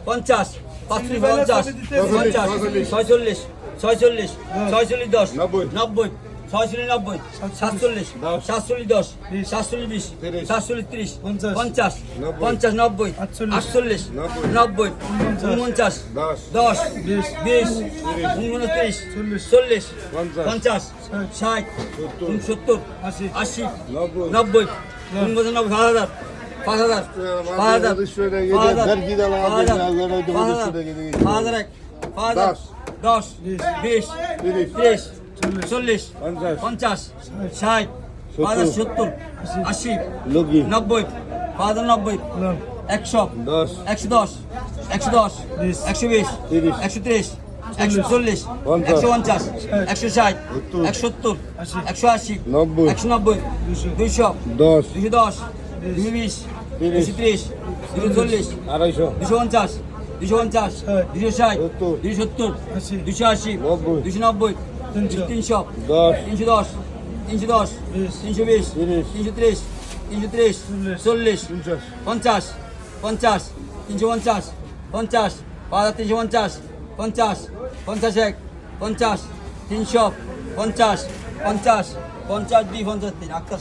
পঞ্চাশ, পাঁচচল্লিশ, পঞ্চাশ, পঞ্চাশ, ছয়চল্লিশ, ছয়চল্লিশ, ছয়চল্লিশ দশ, নব্বই, ছয়চল্লিশ নব্বই, সাতচল্লিশ, সাতচল্লিশ দশ, সাতচল্লিশ বিশ, সাতচল্লিশ ত্রিশ, পঞ্চাশ, পঞ্চাশ নব্বই, আটচল্লিশ, নব্বই, উনপঞ্চাশ, দশ, বিশ, উনত্রিশ, চল্লিশ, পঞ্চাশ, ষাট, সত্তর, আশি, নব্বই, উনপঞ্চানব্বই, 5,000, 5,000, 5,000, 5,000, 5,000, 10, 20, 30, 40, 50, 60, 5,070, 80, 90, 5,090, 100, 110, 110, 120, 130, 140, 150, 160, 170, 180, 190, 200, 210, 220, 230, 240, 250, 250, 260, 270, 280, 290, 300, 310, 310, 320, 330, 330, 40, 50, 50, 350, 50, 5,350, 50, 51, 50, 300, 50, 50, 52, 53,